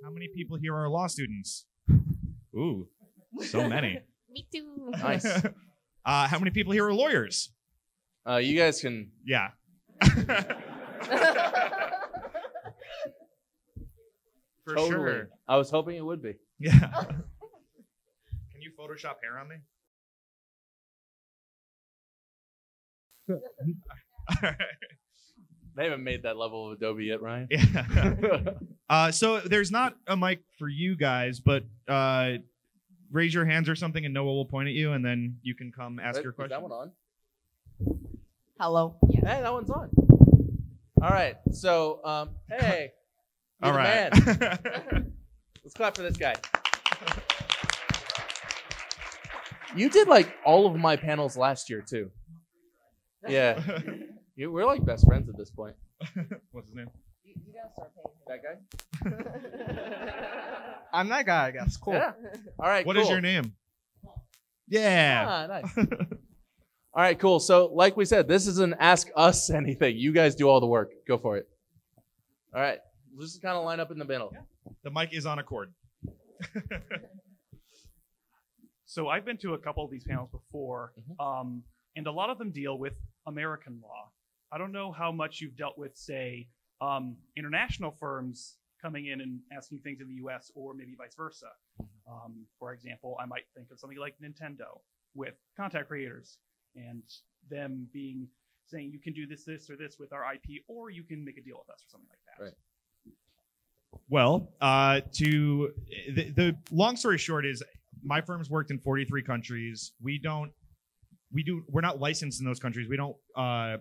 How many people here are law students? Ooh, so many. Me too. Nice. How many people here are lawyers? You guys can. Yeah. For Totally. sure. I was hoping it would be. Yeah. Can you Photoshop hair on me? All right. They haven't made that level of Adobe yet, Ryan. Yeah. So there's not a mic for you guys, but raise your hands or something, and Noah will point at you, and then you can come ask your question. Is that one on? Hello. Hey, that one's on. All right. So, hey. All right. Man. Let's clap for this guy. You did like all of my panels last year too. Yeah. We're like best friends at this point. What's his name? You gotta start paying. That guy? I'm that guy, I guess. Cool. Yeah. All right. What cool. is your name? Yeah. Ah, nice. All right, cool. So, like we said, this is an Ask Us Anything. You guys do all the work. Go for it. All right. Just kind of line up in the middle. The mic is on a cord. So I've been to a couple of these panels before, and a lot of them deal with American law. I don't know how much you've dealt with, say, international firms coming in and asking things in the U.S. or maybe vice versa. For example, I might think of something like Nintendo with content creators and them saying you can do this, this, or this with our IP, or you can make a deal with us or something like that. Right. Well, the long story short is my firm's worked in 43 countries. We're not licensed in those countries. We don't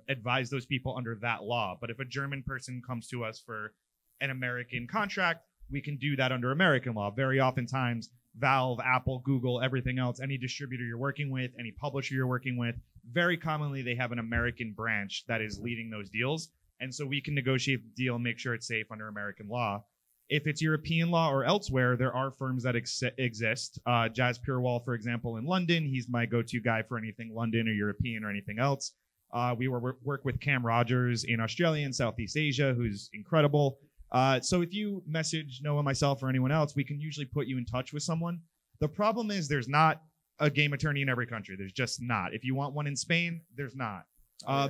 advise those people under that law. But if a German person comes to us for an American contract, we can do that under American law. Very oftentimes, Valve, Apple, Google, everything else, any distributor you're working with, any publisher you're working with, very commonly they have an American branch that is leading those deals. And so we can negotiate the deal and make sure it's safe under American law. If it's European law or elsewhere, there are firms that exist. Jazz Purewall, for example, in London, he's my go-to guy for anything London or European or anything else. We work with Cam Rogers in Australia and Southeast Asia, who's incredible. So if you message Noah, myself, or anyone else, we can usually put you in touch with someone. The problem is there's not a game attorney in every country. There's just not. If you want one in Spain, there's not.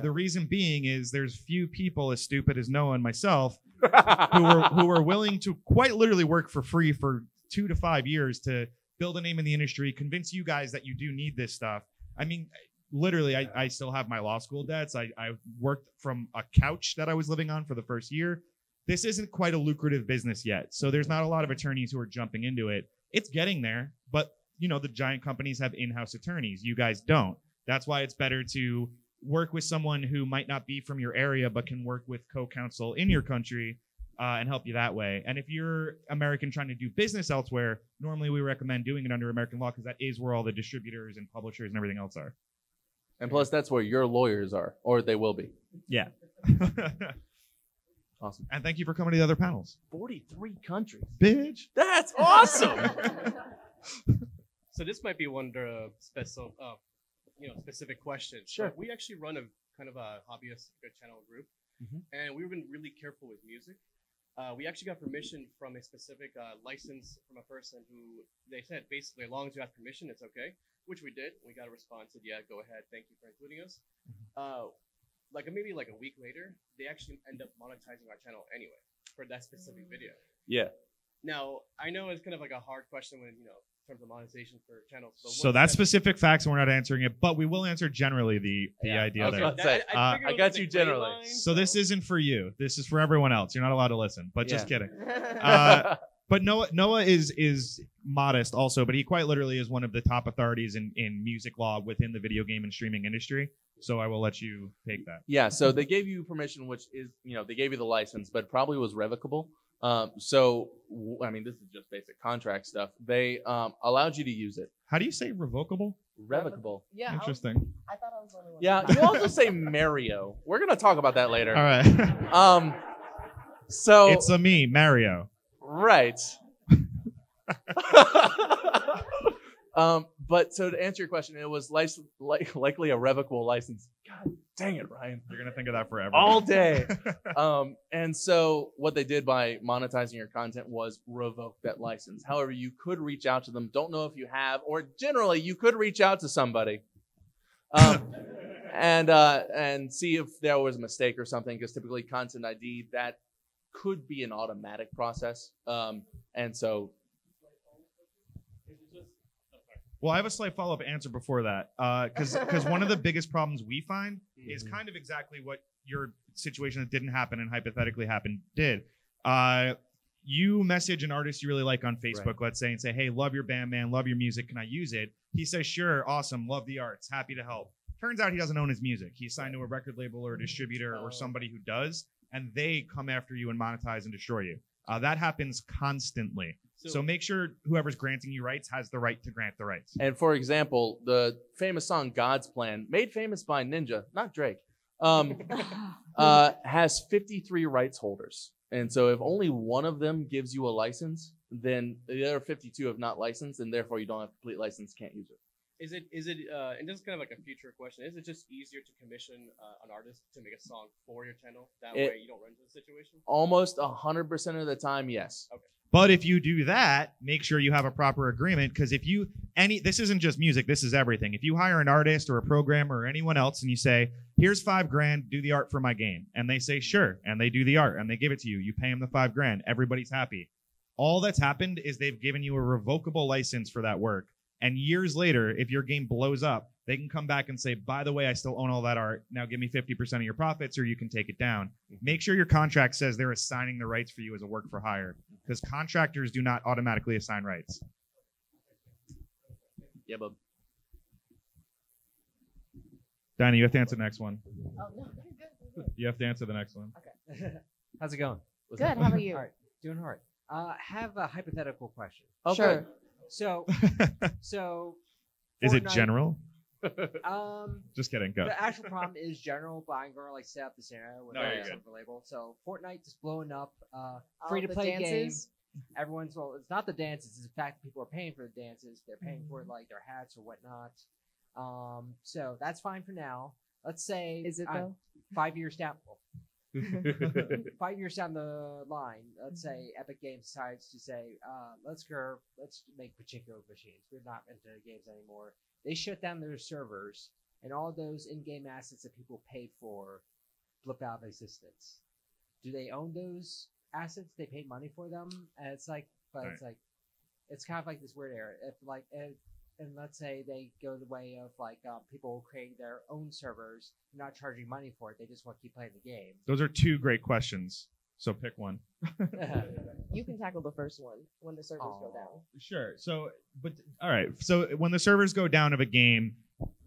The reason being is there's few people as stupid as Noah and myself who are willing to quite literally work for free for 2 to 5 years to build a name in the industry, convince you guys that you do need this stuff. I mean, literally, I still have my law school debts. I worked from a couch that I was living on for the first year. This isn't quite a lucrative business yet, so there's not a lot of attorneys who are jumping into it. It's getting there, but the giant companies have in-house attorneys. You guys don't. That's why it's better to work with someone who might not be from your area but can work with co-counsel in your country and help you that way. And if you're American trying to do business elsewhere, normally we recommend doing it under American law because that is where all the distributors and publishers and everything else are. And plus, that's where your lawyers are, or they will be. Yeah. Awesome. And thank you for coming to the other panels. 43 countries. Bitch. That's awesome. So this might be one specific question. Sure. But we actually run a kind of a hobbyist channel group, and we've been really careful with music. We actually got permission from a specific license from a person who they said basically as long as you have permission, it's okay, which we did. We got a response said, yeah, go ahead. Thank you for including us. Maybe a week later, they actually end up monetizing our channel anyway for that specific video. Yeah. Now, I know it's kind of like a hard question when, in terms of monetization for channels. So that's specific facts, and we're not answering it, but we will answer generally the idea there. I got you generally. So this isn't for you. This is for everyone else. You're not allowed to listen, but just kidding. But Noah is modest also, but he quite literally is one of the top authorities in music law within the video game and streaming industry. So I will let you take that. Yeah, so they gave you permission, which is, they gave you the license, but probably was revocable. This is just basic contract stuff. They allowed you to use it. How do you say revocable? Revocable. Yeah. Interesting. I thought I was the only one. Yeah, you also say Mario. We're going to talk about that later. All right. So it's a me, Mario. Right. But so to answer your question, it was likely a revocable license. God Dang it, Ryan. You're gonna think of that forever. All day. And so what they did by monetizing your content was revoke that license. However, you could reach out to them. Don't know if you have, or generally you could reach out to somebody and see if there was a mistake or something, because typically content ID, that could be an automatic process. And so Well, I have a slight follow-up answer before that, because one of the biggest problems we find is kind of exactly what your situation that didn't happen and hypothetically happened did. You message an artist you really like on Facebook, let's say, and say, hey, love your band, man, love your music, can I use it? He says, sure, awesome, love the arts, happy to help. Turns out he doesn't own his music. He's signed to a record label or a distributor or somebody who does, and they come after you and monetize and destroy you. That happens constantly. So make sure whoever's granting you rights has the right to grant the rights. And for example, the famous song God's Plan, made famous by Ninja, not Drake, has 53 rights holders. And so if only one of them gives you a license, then the other 52 have not licensed, and therefore you don't have complete license, can't use it. Is it, and this is kind of like a future question, is it just easier to commission an artist to make a song for your channel? That way you don't run into the situation? Almost 100% of the time, yes. Okay. But if you do that, make sure you have a proper agreement, because if you this isn't just music, this is everything. If you hire an artist or a programmer or anyone else and you say, here's $5,000, do the art for my game, and they say sure, and they do the art and they give it to you, you pay them the $5,000, everybody's happy. All that's happened is they've given you a revocable license for that work. And years later, if your game blows up, they can come back and say, by the way, I still own all that art. Now give me 50% of your profits, or you can take it down. Make sure your contract says they're assigning the rights for you as a work for hire, because contractors do not automatically assign rights. Yeah, bub. Dinah, you have to answer the next one. Oh, no. You're good. You have to answer the next one. Okay. How's it going? Good. How about you? All right, doing all right. Have a hypothetical question. Oh, Sure. good. So Is it Fortnite- general? Um, Just kidding. Go. the actual problem is general, but I'm gonna like set up the scenario with No, you're some good. label. So Fortnite is blowing up. Oh, Free to the play game. dances? Everyone's it's not the dances. It's the fact that people are paying for the dances. They're paying for like their hats or whatnot. So that's fine for now. Let's say Is it though? 5 years down. 5 years down the line, let's say Epic Games decides to say, let's make particular machines. We're not into games anymore. They shut down their servers, and all those in-game assets that people paid for flip out of existence. Do they own those assets? They paid money for them, and it's like, but Right. it's like, it's kind of like this weird area. If like, and let's say they go the way of like people creating their own servers, not charging money for it. They just want to keep playing the game. Those are two great questions. So pick one. You can tackle the first one when the servers go down. Sure. So, but all right. So when the servers go down of a game,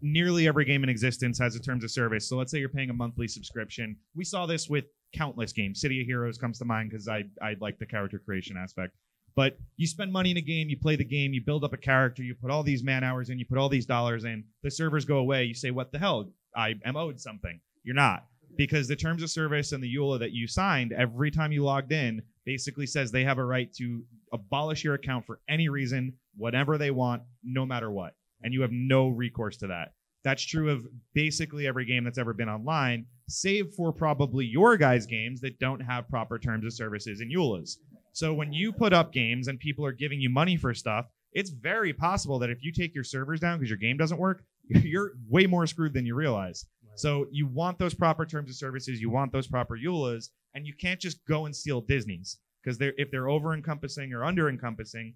nearly every game in existence has a terms of service. So let's say you're paying a monthly subscription. We saw this with countless games. City of Heroes comes to mind because I like the character creation aspect. But you spend money in a game, you play the game, you build up a character, you put all these man hours in, you put all these dollars in, the servers go away, you say, what the hell? I am owed something. You're not. Because the terms of service and the EULA that you signed every time you logged in basically says they have a right to abolish your account for any reason, whatever they want, no matter what. And you have no recourse to that. That's true of basically every game that's ever been online, save for probably your guys' games that don't have proper terms of services and EULAs. So when you put up games and people are giving you money for stuff, it's very possible that if you take your servers down because your game doesn't work, you're way more screwed than you realize. So you want those proper terms of services, you want those proper EULAs, and you can't just go and steal Disney's, because if they're over-encompassing or under-encompassing,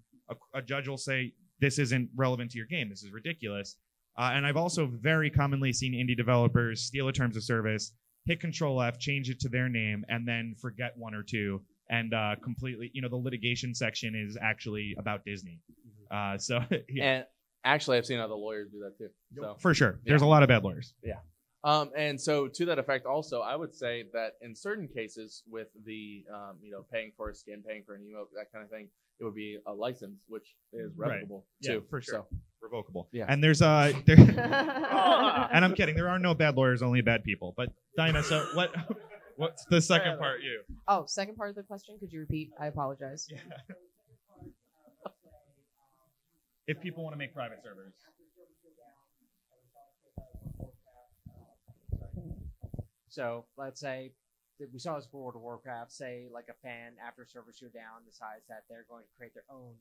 a judge will say, this isn't relevant to your game, this is ridiculous. And I've also very commonly seen indie developers steal a terms of service, hit Control-F, change it to their name, and then forget one or two, and completely, the litigation section is actually about Disney. So yeah. And actually, I've seen other lawyers do that too. So For sure. There's a lot of bad lawyers. yeah. And so to that effect, also, I would say that in certain cases with the, paying for a skin, paying for an emote, that kind of thing, it would be a license, which is revocable Yeah, too. for sure. So, Revocable. Yeah. And there's and I'm kidding. There are no bad lawyers, only bad people. But Dinah, so what's the second part? You. Oh, second part of the question. Could you repeat? I apologize. If people want to make private servers. So let's say that we saw this for World of Warcraft. Say like a fan after servers go down decides that they're going to create their own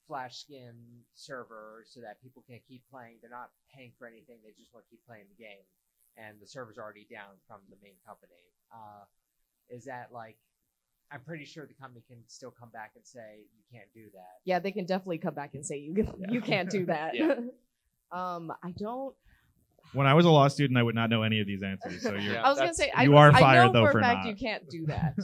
Flash skin server so that people can keep playing. They're not paying for anything. They just want to keep playing the game, and the server's already down from the main company. Is that like? I'm pretty sure the company can still come back and say you can't do that. Yeah, they can definitely come back and say you can't do that. Yeah. I don't. When I was a law student, I would not know any of these answers. So you're, Yeah. I was gonna say You are I fired, know though, for for a fact not. you can't do that.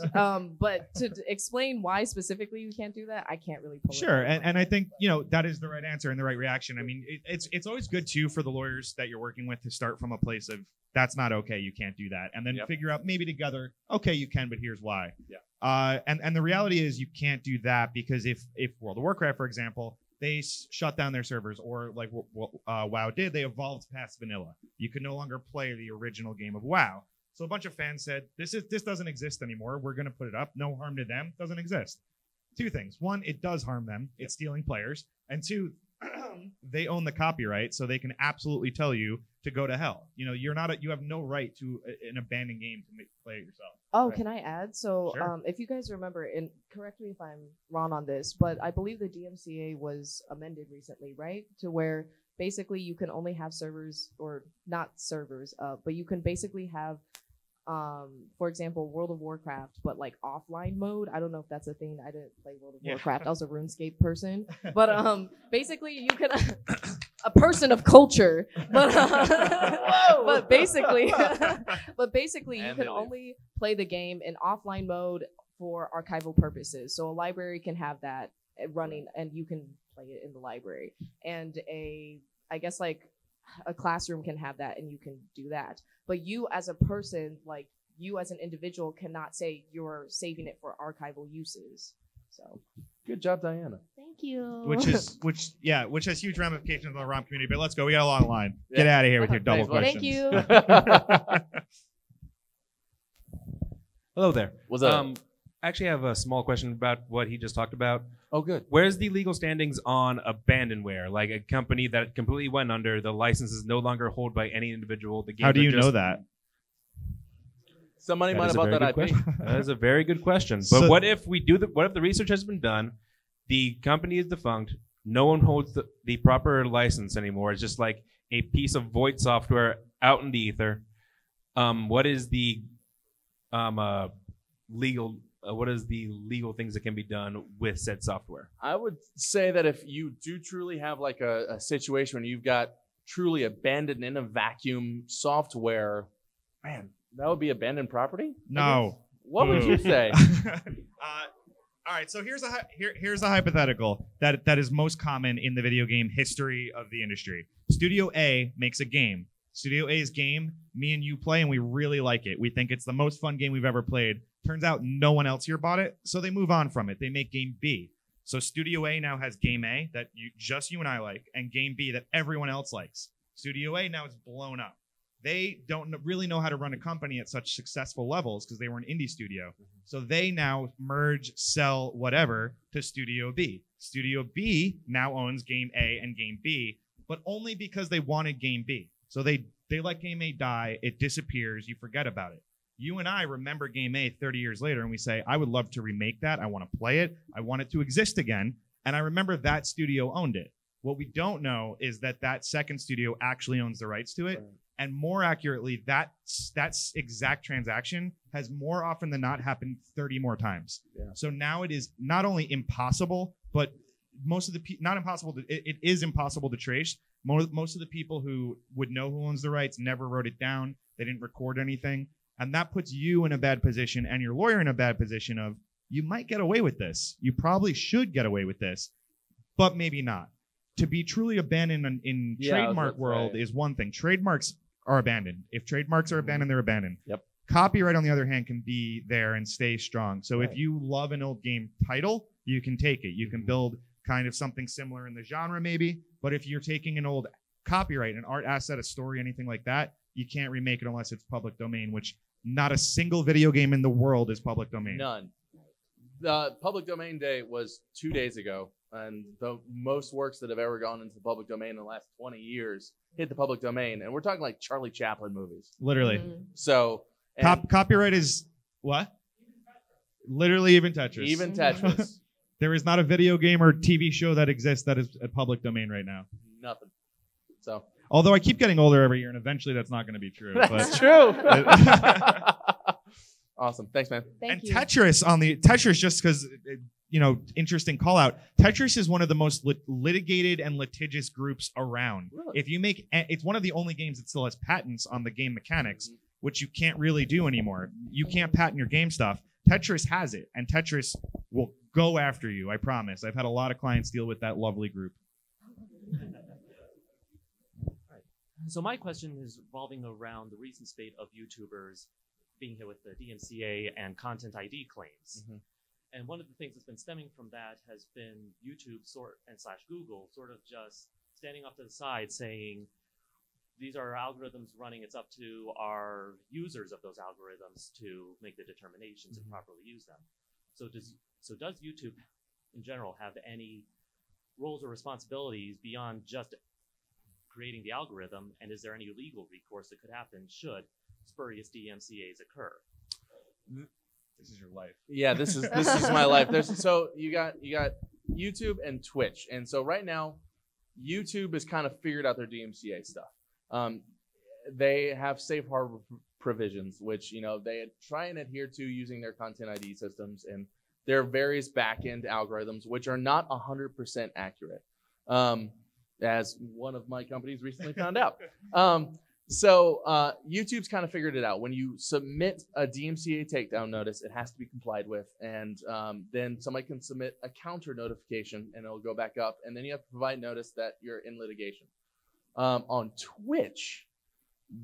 But to explain why specifically you can't do that, I can't really pull it sure, out. and I think that is the right answer and the right reaction. I mean, it's always good too for the lawyers that you're working with to start from a place of that's not okay, you can't do that, and then Yep. figure out maybe together, okay, you can, but here's why. Yeah. And the reality is you can't do that because if World of Warcraft, for example, they shut down their servers, or like what WoW did, they evolved past vanilla. You could no longer play the original game of WoW. So a bunch of fans said, this doesn't exist anymore. We're going to put it up. No harm to them. Doesn't exist. Two things. One, it does harm them. It's stealing players. And two, they own the copyright, so they can absolutely tell you to go to hell. You have no right to an abandoned game to play it yourself. Oh, Right. can I add? So, Sure. if you guys remember, and correct me if I'm wrong on this, but I believe the DMCA was amended recently, right? To where basically you can only have servers, or not servers, but you can basically have, for example, World of Warcraft, but like offline mode. I don't know if that's a thing. I didn't play World of Yeah. Warcraft. I was a RuneScape person, but basically you can. A person of culture, but but basically, you And can they leave. only play the game in offline mode for archival purposes. So a library can have that running, and you can play it in the library. And I guess like a classroom can have that, and you can do that. But you as a person, like you as an individual, cannot say you're saving it for archival uses. So Good job, Diana. thank you. which has huge ramifications on the ROM community. But let's go. We got a long line. Get out of here with your double Thanks, questions. Thank you. Hello there. What's up? I actually have a small question about what he just talked about. Oh, good. Where's the legal standings on abandonware? Like a company that completely went under, the license is no longer held by any individual. The games How do are you just- know that? Somebody That might is have a bought very that good IP. question. That is a very good question. But So- what if what if the research has been done, the company is defunct, no one holds the proper license anymore. It's just like a piece of void software out in the ether. What is the legal things that can be done with said software? I would say that if you do truly have like a situation where you've got truly abandoned in a vacuum software, man, that would be abandoned property? No. What would you say? All right, so here's a hypothetical that is most common in the video game history of the industry. Studio A makes a game. Studio A's game, me and you play, and we really like it. We think it's the most fun game we've ever played. Turns out no one else here bought it, so they move on from it. They make game B. So Studio A now has game A that you and I like, and game B that everyone else likes. Studio A now is blown up. They don't really know how to run a company at such successful levels because they were an indie studio. So they now merge, sell, whatever to Studio B. Studio B now owns Game A and Game B, but only because they wanted Game B. So they let Game A die, it disappears, you forget about it. You and I remember Game A 30 years later, and we say, I would love to remake that. I want to play it. I want it to exist again. And I remember that studio owned it. What we don't know is that second studio actually owns the rights to it. Right. And more accurately, that exact transaction has more often than not happened 30 more times. Yeah. So now it is not only impossible, but it is impossible to trace. Most of the people who would know who owns the rights never wrote it down. They didn't record anything. And that puts you in a bad position and your lawyer in a bad position of, you might get away with this. You probably should get away with this, but maybe not. To be truly abandoned in trademark world is one thing. Trademarks are abandoned. If trademarks are abandoned, they're abandoned. Yep. Copyright, on the other hand, can be there and stay strong. So Right. if you love an old game title, you can take it. You can build kind of something similar in the genre maybe, but if you're taking an old copyright, an art asset, a story, anything like that, you can't remake it unless it's public domain, which not a single video game in the world is public domain. None. The public domain day was 2 days ago, and the most works that have ever gone into the public domain in the last 20 years hit the public domain, and we're talking like Charlie Chaplin movies. Literally. Mhm. So And Copyright is what? Literally even Tetris. even Tetris, There is not a video game or TV show that exists that is a public domain right now. nothing. So Although I keep getting older every year, and eventually that's not going to be true. that's But true. Awesome. Thanks, man. Thank and you. Tetris, just because interesting call out. Tetris is one of the most litigated and litigious groups around. Really? If you make, it's one of the only games that still has patents on the game mechanics, which you can't really do anymore. You can't patent your game stuff. Tetris has it, and Tetris will go after you. I promise. I've had a lot of clients deal with that lovely group. So my question is revolving around the recent spate of YouTubers being hit with the DMCA and content ID claims. Mhm. And one of the things that's been stemming from that has been YouTube / Google sort of just standing off to the side saying, these are our algorithms running, it's up to our users of those algorithms to make the determinations and properly use them. So does YouTube in general have any roles or responsibilities beyond just creating the algorithm, and is there any legal recourse that could happen should spurious DMCAs occur? This is your life. Yeah, this is my life. So you got YouTube and Twitch, and so right now, YouTube has kind of figured out their DMCA stuff. They have safe harbor provisions, which they try and adhere to using their content ID systems and their various back-end algorithms, which are not 100% accurate, as one of my companies recently found out. So YouTube's kind of figured it out. When you submit a DMCA takedown notice, it has to be complied with, and then somebody can submit a counter notification, and it'll go back up, and then you have to provide notice that you're in litigation. On Twitch,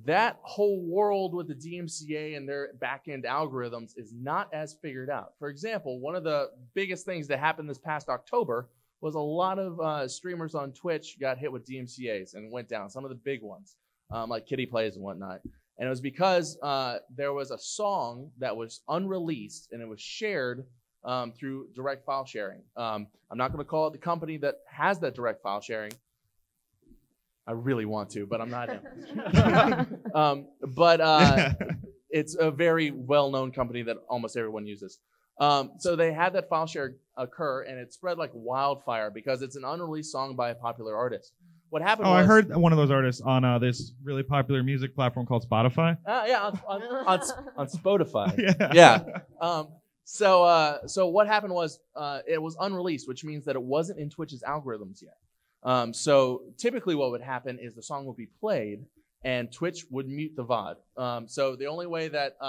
that whole world with the DMCA and their back-end algorithms is not as figured out. For example, one of the biggest things that happened this past October was a lot of streamers on Twitch got hit with DMCAs and went down, some of the big ones. Like Kitty Plays and whatnot. And it was because there was a song that was unreleased and it was shared through direct file sharing. I'm not going to call it the company that has that direct file sharing. I really want to, but I'm not him. It's a very well-known company that almost everyone uses. So they had that file share occur, and it spread like wildfire because it's an unreleased song by a popular artist. What happened was... I heard one of those artists on this really popular music platform called Spotify. Yeah, on Spotify. Yeah. Yeah. So what happened was it was unreleased, which means that it wasn't in Twitch's algorithms yet. So typically what would happen is the song would be played and Twitch would mute the VOD. So the only way that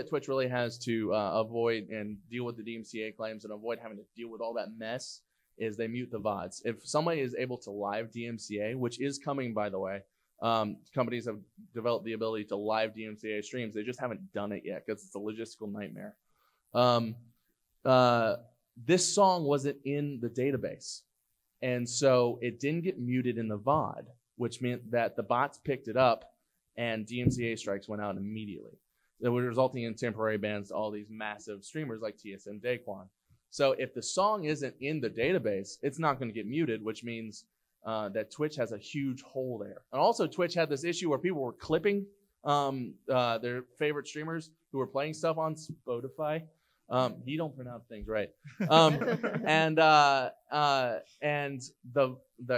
Twitch really has to avoid and deal with the DMCA claims and avoid having to deal with all that mess is they mute the VODs. If somebody is able to live DMCA, which is coming, by the way, companies have developed the ability to live DMCA streams. They just haven't done it yet because it's a logistical nightmare. This song wasn't in the database. And so it didn't get muted in the VOD, which meant that the bots picked it up and DMCA strikes went out immediately. That was resulting in temporary bans to all these massive streamers like TSM Daquan. So if the song isn't in the database, it's not going to get muted, which means that Twitch has a huge hole there. And also Twitch had this issue where people were clipping their favorite streamers who were playing stuff on Spotify. You don't pronounce things right. And the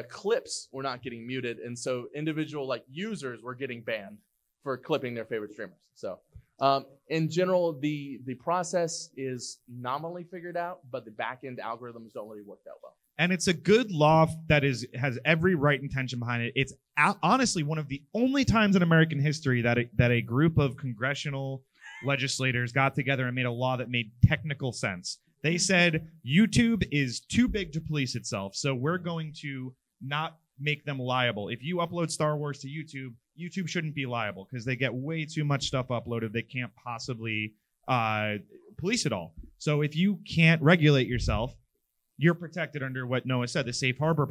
clips were not getting muted, and so individual users were getting banned for clipping their favorite streamers. So in general, the process is nominally figured out, but the back end algorithms don't really work that well. And it's a good law that has every right intention behind it. It's honestly one of the only times in American history that a group of congressional legislators got together and made a law that made technical sense. They said YouTube is too big to police itself, so we're going to not make them liable. If you upload Star Wars to YouTube, YouTube shouldn't be liable because they get way too much stuff uploaded. They can't possibly police it all. So if you can't regulate yourself, you're protected under what Noah said, the safe harbor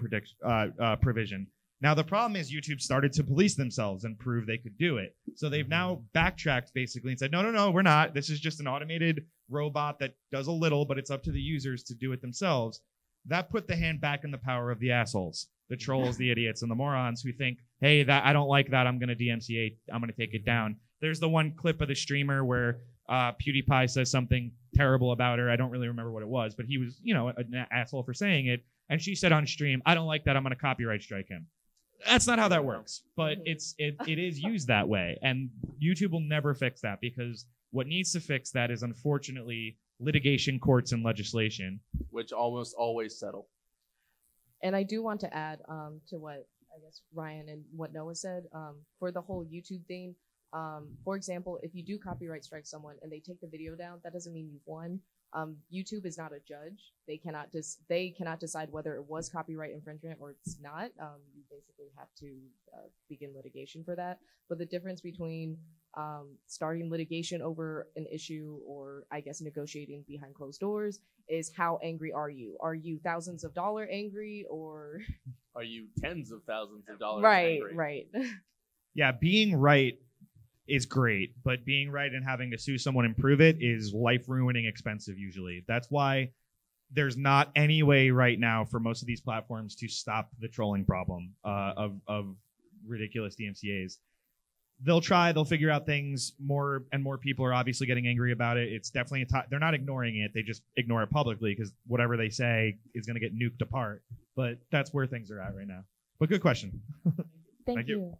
provision. Now, the problem is YouTube started to police themselves and prove they could do it. So they've now backtracked basically and said, no, we're not. This is just an automated robot that does a little, but it's up to the users to do it themselves. That put the hand back in the power of the assholes, the trolls, the idiots, and the morons who think, hey, I don't like that. I'm going to DMCA. I'm going to take it down. There's the one clip of the streamer where PewDiePie says something terrible about her. I don't really remember what it was, but he was, an asshole for saying it. And she said on stream, "I don't like that. I'm going to copyright strike him." That's not how that works, but it is used that way. And YouTube will never fix that, because what needs to fix that is, unfortunately, litigation, courts, and legislation. Which almost always settle. And I do want to add to what I guess Ryan and what Noah said for the whole YouTube thing. For example, if you do copyright strike someone and they take the video down, that doesn't mean you've won. YouTube is not a judge. They cannot decide whether it was copyright infringement or it's not. You basically have to begin litigation for that. But the difference between starting litigation over an issue or I guess negotiating behind closed doors is how angry are you? Are you thousands of dollars angry, or are you tens of thousands of dollars angry? Right. Yeah, being right is great, but being right and having to sue someone and prove it is life-ruining expensive usually. That's why there's not any way right now for most of these platforms to stop the trolling problem of ridiculous DMCAs. They'll try, they'll figure out things. More and more people are obviously getting angry about it. It's definitely they're not ignoring it. They just ignore it publicly because whatever they say is going to get nuked apart. But that's where things are at right now. But good question. Thank you.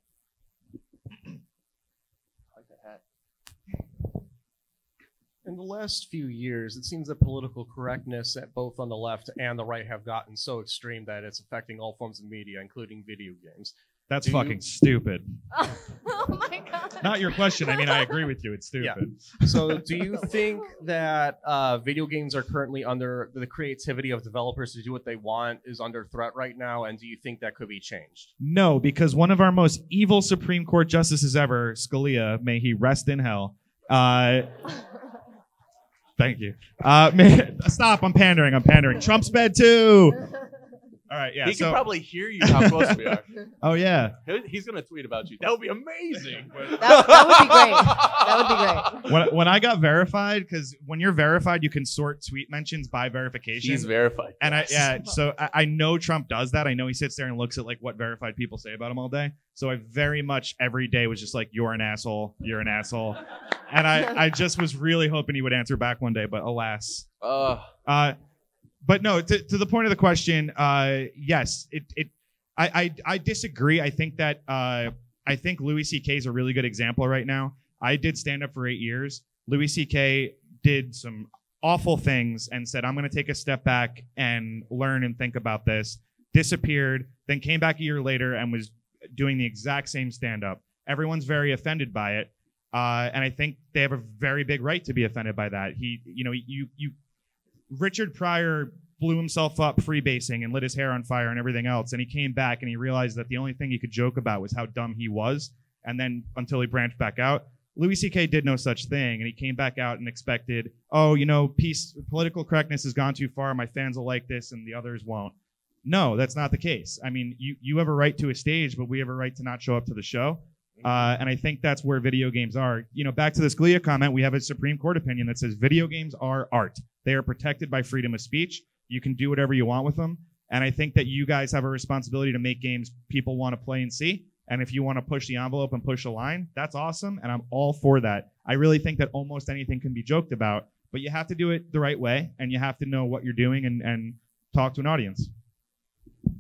In the last few years, it seems that political correctness at both on the left and the right have gotten so extreme that it's affecting all forms of media, including video games. That's fucking stupid. Oh my god. Not your question. I mean, I agree with you. It's stupid. Yeah. So do you think that video games are currently under the creativity of developers to do what they want is under threat right now? And do you think that could be changed? No, because one of our most evil Supreme Court justices ever, Scalia, may he rest in hell. Thank you. Stop. I'm pandering. Trump's bed too. All right, yeah. He can probably hear you how close we are. Oh, yeah. He's going to tweet about you. That would be amazing. That would be great. That would be great. When I got verified, because when you're verified, you can sort tweet mentions by verification. He's verified. And so I know Trump does that. I know he sits there and looks at like what verified people say about him all day. So I very much every day was just like, "You're an asshole. You're an asshole." And I just was really hoping he would answer back one day, but alas. But no, to the point of the question, yes, I disagree. I think that I think Louis C.K. is a really good example right now. I did stand up for 8 years. Louis C.K. did some awful things and said, "I'm going to take a step back and learn and think about this." Disappeared, then came back a year later and was doing the exact same stand up. Everyone's very offended by it. And I think they have a very big right to be offended by that. Richard Pryor blew himself up freebasing and lit his hair on fire and everything else. And he came back and he realized that the only thing he could joke about was how dumb he was. And then until he branched back out, Louis C.K. did no such thing. And he came back out and expected, political correctness has gone too far. My fans will like this and the others won't. No, that's not the case. I mean, you have a right to a stage, but we have a right to not show up to the show. And I think that's where video games are. Back to this Scalia comment, we have a Supreme Court opinion that says video games are art. They are protected by freedom of speech. You can do whatever you want with them. And I think that you guys have a responsibility to make games people want to play and see. And if you want to push the envelope and push a line, that's awesome. And I'm all for that. I really think that almost anything can be joked about, but you have to do it the right way. And you have to know what you're doing and talk to an audience.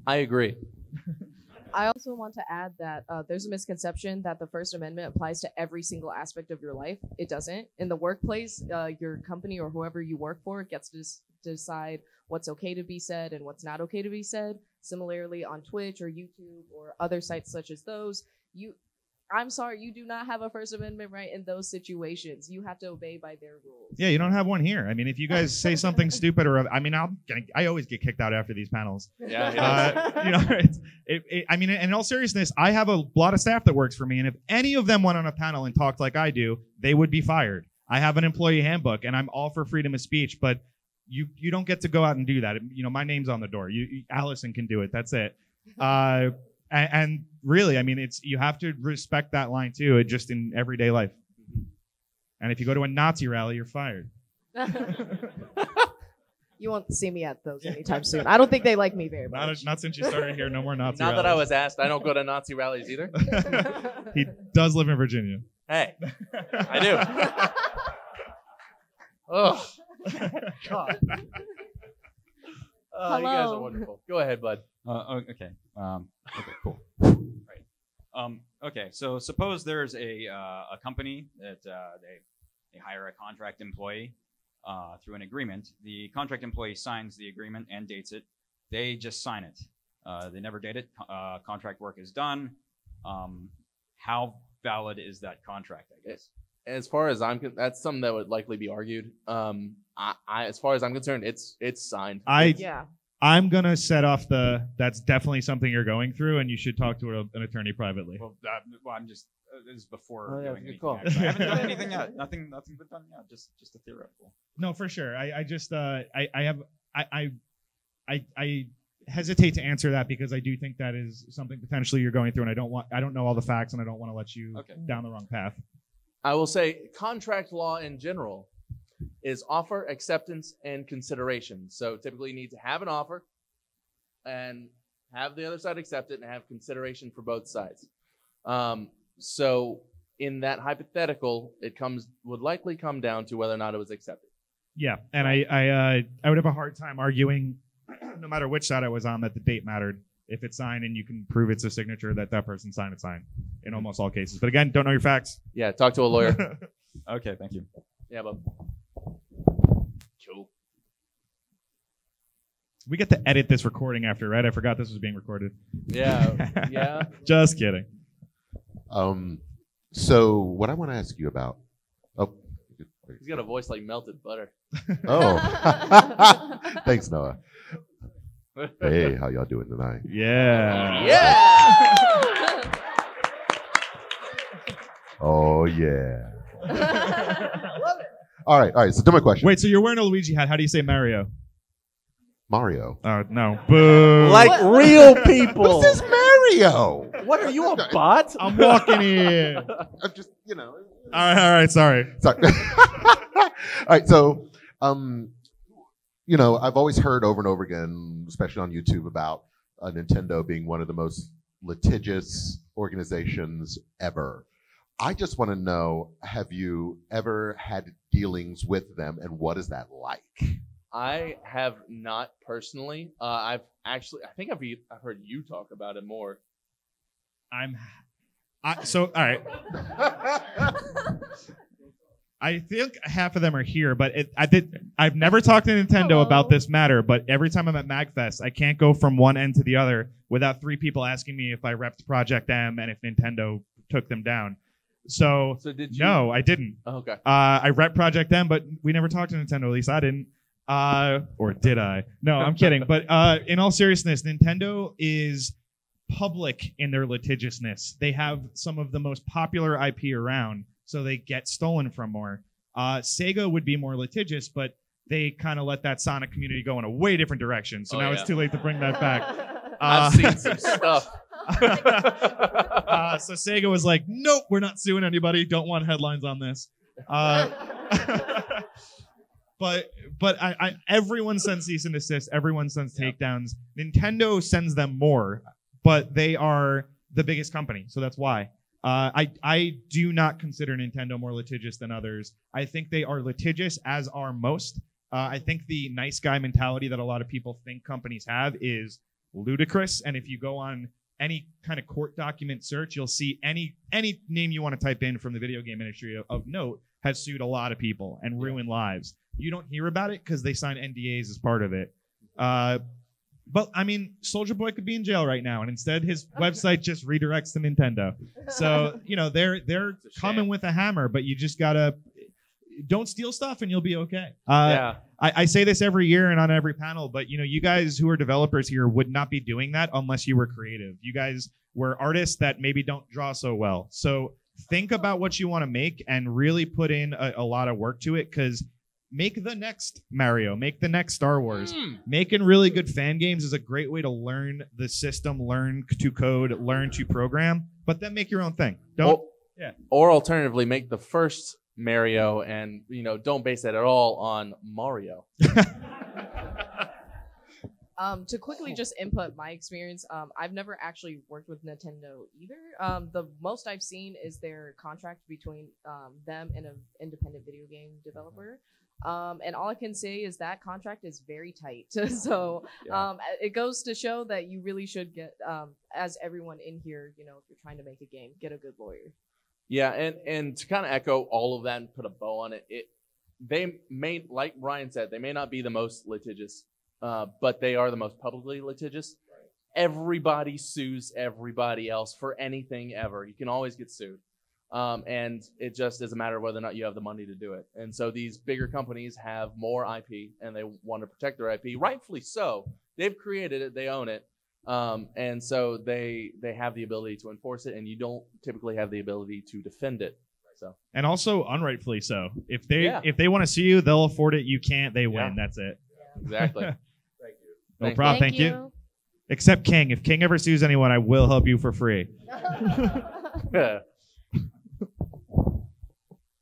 I agree. I also want to add that there's a misconception that the First Amendment applies to every single aspect of your life. It doesn't. In the workplace, your company or whoever you work for gets to decide what's okay to be said and what's not okay to be said. Similarly, on Twitch or YouTube or other sites such as those, I'm sorry, you do not have a First Amendment right in those situations. You have to obey by their rules. Yeah, you don't have one here. I mean, if you guys say something stupid I always get kicked out after these panels. Yeah. I mean, in all seriousness, I have a lot of staff that works for me, and if any of them went on a panel and talked like I do, they would be fired. I have an employee handbook, and I'm all for freedom of speech, but you don't get to go out and do that. My name's on the door. Allison can do it. That's it. And really, I mean, you have to respect that line too, just in everyday life. And if you go to a Nazi rally, you're fired. You won't see me at those anytime soon. I don't think they like me very much. Not since you started here. No more Nazi Now rallies. that I was asked, I don't go to Nazi rallies either. He does live in Virginia. Hey, I do. Oh, God. Oh, you guys are Hello. wonderful. Go ahead, bud. Okay. Okay. Cool. Right. Okay. So suppose there's a company that they hire a contract employee through an agreement. The contract employee signs the agreement and dates it. They just sign it. They never date it. Contract work is done. How valid is that contract? I guess. As far as that's something that would likely be argued. As far as I'm concerned, it's signed. Yeah. I'm gonna set off that's definitely something you're going through, and you should talk to an attorney privately. Well, I'm just this is before Oh, yeah, doing good anything. call. Actually. I haven't done anything yet. Nothing been done yet. Just a theoretical. No, for sure. I hesitate to answer that because I do think that is something potentially you're going through, and I don't know all the facts, and I don't want to let you down the wrong path. I will say contract law in general is offer, acceptance, and consideration. So typically you need to have an offer and have the other side accept it and have consideration for both sides. So in that hypothetical, would likely come down to whether or not it was accepted. Yeah, and I would have a hard time arguing, no matter which side I was on, that the date mattered. If it's signed and you can prove it's a signature that person signed, it's signed in almost all cases. But again, don't know your facts. Yeah, talk to a lawyer. Okay, thank you. Yeah, but cool. We get to edit this recording after, right? I forgot this was being recorded. Yeah, yeah. Just kidding. So what I want to ask you about. Oh, He's got a voice like melted butter. oh. Thanks, Noah. Hey, how y'all doing tonight? Yeah. Yeah. Oh yeah. All right. So, to my question. Wait, so you're wearing a Luigi hat. How do you say Mario? Mario. Oh no. Boo. Like real people. Who's this Mario? What are you, a bot? I'm walking in. I'm just, All right. Sorry. Sorry. All right. So, I've always heard over and over again, especially on YouTube, about Nintendo being one of the most litigious organizations ever. I just want to know, have you ever had dealings with them, and what is that like? I have not personally. I think I've heard you talk about it more. All right. I think half of them are here, but I've never talked to Nintendo about this matter, but every time I'm at MAGFest, I can't go from one end to the other without 3 people asking me if I repped Project M and if Nintendo took them down. So did you? No, I didn't. Oh, okay. I rep Project M, but we never talked to Nintendo. At least I didn't. Or did I? No, I'm kidding. But in all seriousness, Nintendo is public in their litigiousness. They have some of the most popular IP around, so they get stolen from more. Sega would be more litigious, but they kind of let that Sonic community go in a way different direction. So now it's too late to bring that back. I've seen some stuff. So Sega was like, nope, we're not suing anybody. Don't want headlines on this. But everyone sends cease and desist. Everyone sends takedowns. Nintendo sends them more, but they are the biggest company, so that's why. I do not consider Nintendo more litigious than others. I think they are litigious, as are most. I think the nice guy mentality that a lot of people think companies have is ludicrous. And if you go on any kind of court document search, you'll see any name you want to type in from the video game industry of note has sued a lot of people and ruined lives. You don't hear about it because they sign NDAs as part of it. But I mean, Soldier Boy could be in jail right now, and instead his website just redirects to Nintendo. So they're coming with a hammer, but you just gotta don't steal stuff, and you'll be okay. I say this every year and on every panel, but you guys who are developers here would not be doing that unless you were creative. You guys were artists that maybe don't draw so well. So think about what you want to make and really put in a lot of work to it, because make the next Mario, make the next Star Wars. Making really good fan games is a great way to learn the system, learn to code, learn to program, but then make your own thing. Or alternatively, make the first Mario and don't base it at all on Mario. To quickly just input my experience, I've never actually worked with Nintendo either. The most I've seen is their contract between them and an independent video game developer. And all I can say is that contract is very tight. So it goes to show that you really should get, as everyone in here, if you're trying to make a game, get a good lawyer. Yeah, and to kind of echo all of that and put a bow on it, they may, like Ryan said, they may not be the most litigious, but they are the most publicly litigious. Right. Everybody sues everybody else for anything ever. You can always get sued. And it just is a matter of whether or not you have the money to do it. And so these bigger companies have more IP and they want to protect their IP, rightfully so. They've created it, they own it. And so they have the ability to enforce it, and you don't typically have the ability to defend it. So, and also unrightfully so. If they want to sue you, they'll afford it. You can't, they win. Yeah. That's it. Exactly. Thank you. No problem. Thank you. Except King. If King ever sues anyone, I will help you for free.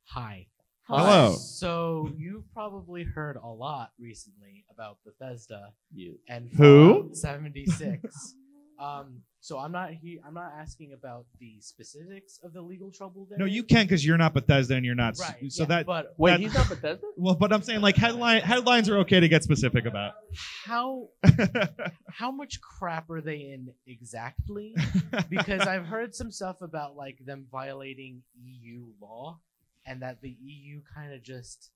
Hi. Hello. So you've probably heard a lot recently about Bethesda and Who? Fallout 76. So I'm not asking about the specifics of the legal trouble there. No, you can because you're not Bethesda and you're not. Right. So yeah, that. But wait, he's not Bethesda? Well, but I'm saying like headlines are okay to get specific about. How much crap are they in exactly? Because I've heard some stuff about like them violating EU law, and that the EU kind of just.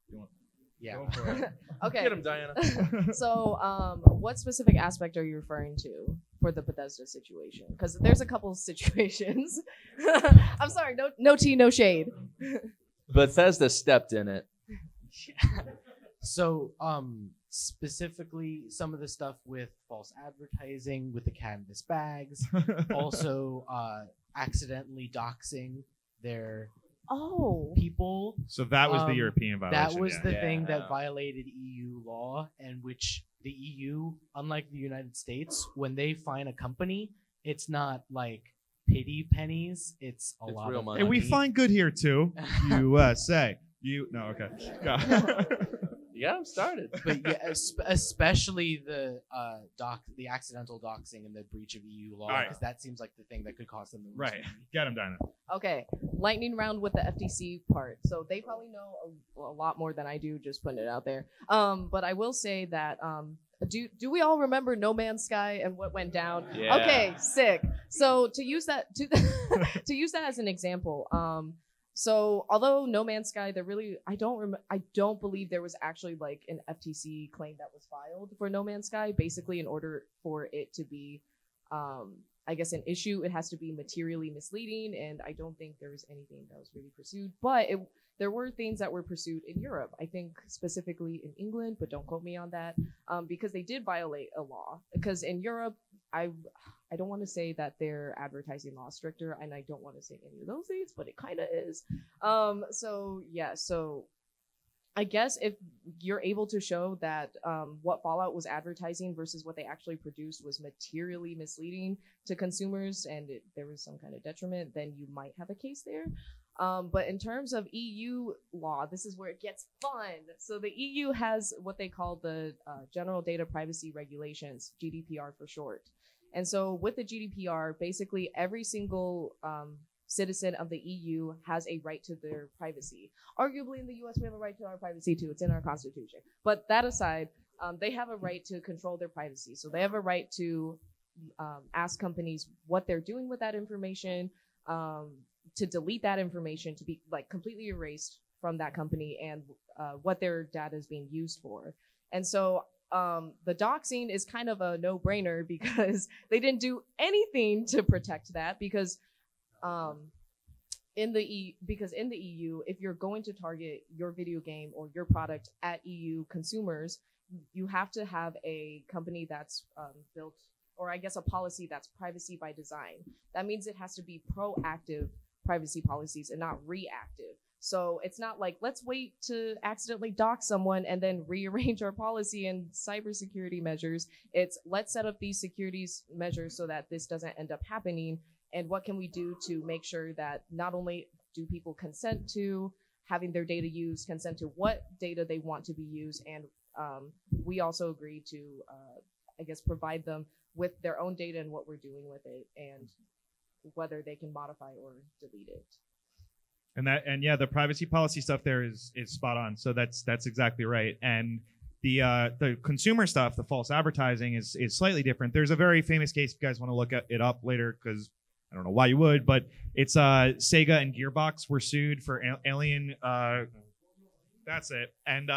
Yeah. Go for it. Okay. Get him, Diana. So, what specific aspect are you referring to for the Bethesda situation? Because there's a couple of situations. I'm sorry, no tea, no shade. Bethesda stepped in it. So, specifically, some of the stuff with false advertising, with the canvas bags, also accidentally doxing their people. So that was the European violation. That was the thing that violated EU law, and which the EU, unlike the United States, when they fine a company, it's not like pity pennies. It's a lot of money. Hey, we find good here too. USA. Okay. You got him started. But yeah, especially the accidental doxing and the breach of EU law, because that seems like the thing that could cost them the most money. Get him, Dinah. Okay, lightning round with the FTC part. So they probably know a lot more than I do, just putting it out there. But I will say that do we all remember No Man's Sky and what went down? Yeah. Okay, sick. So to use that to use that as an example, so although No Man's Sky, I don't believe there was actually like an FTC claim that was filed for No Man's Sky. Basically, in order for it to be, I guess, an issue, it has to be materially misleading, and I don't think there was anything that was really pursued. But there were things that were pursued in Europe. I think specifically in England, but don't quote me on that, because they did violate a law. Because in Europe, I don't want to say that their advertising law is stricter, and I don't want to say any of those things, but it kind of is. So I guess if you're able to show that what Fallout was advertising versus what they actually produced was materially misleading to consumers, and there was some kind of detriment, then you might have a case there. But in terms of EU law, this is where it gets fun. So the EU has what they call the General Data Privacy Regulations, GDPR for short. And so with the GDPR, basically every single citizen of the EU has a right to their privacy. Arguably in the US, we have a right to our privacy too. It's in our constitution. But that aside, they have a right to control their privacy. So they have a right to ask companies what they're doing with that information, to delete that information, to be like completely erased from that company, and what their data is being used for. And so the doxing is kind of a no-brainer because they didn't do anything to protect that, because in the EU, if you're going to target your video game or your product at EU consumers, you have to have a company that's built, or I guess a policy that's privacy by design. That means it has to be proactive privacy policies and not reactive. So it's not like, let's wait to accidentally dox someone and then rearrange our policy and cybersecurity measures. It's let's set up these securities measures so that this doesn't end up happening. And what can we do to make sure that not only do people consent to having their data used, consent to what data they want to be used, and we also agree to I guess, provide them with their own data and what we're doing with it, and whether they can modify or delete it. And yeah, the privacy policy stuff there is spot on. So that's exactly right. And the consumer stuff, the false advertising is slightly different. There's a very famous case, if you guys want to look it up later, because I don't know why you would, but it's Sega and Gearbox were sued for Alien. That's it. And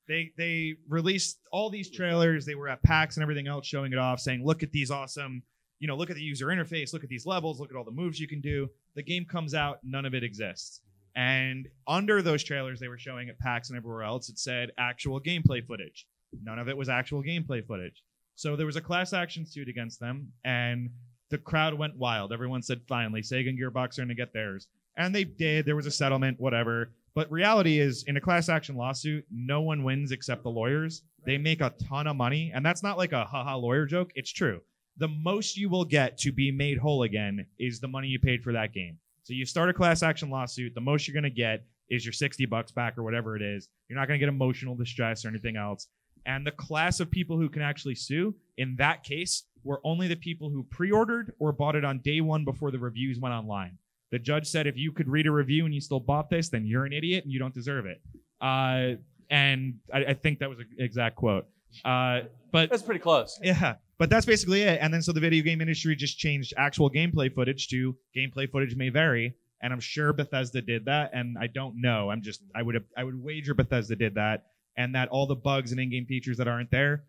they released all these trailers. They were at PAX and everything else, showing it off, saying, look at these awesome, look at the user interface, look at these levels, look at all the moves you can do. The game comes out, none of it exists. And under those trailers they were showing at PAX and everywhere else, it said actual gameplay footage. None of it was actual gameplay footage. So there was a class action suit against them, and the crowd went wild. Everyone said, finally, Sega and Gearbox are going to get theirs. And they did. There was a settlement, whatever. But reality is, in a class action lawsuit, no one wins except the lawyers. They make a ton of money. And that's not like a haha lawyer joke. It's true. The most you will get to be made whole again is the money you paid for that game. So you start a class action lawsuit, the most you're going to get is your $60 back or whatever it is. You're not going to get emotional distress or anything else. And the class of people who can actually sue, in that case, were only the people who pre-ordered or bought it on day one before the reviews went online. The judge said if you could read a review and you still bought this, then you're an idiot and you don't deserve it. And I think that was an exact quote. But that's pretty close. Yeah. But that's basically it. And then so the video game industry just changed actual gameplay footage to gameplay footage may vary. And I'm sure Bethesda did that. And I don't know. I would wager Bethesda did that. And that all the bugs and in-game features that aren't there,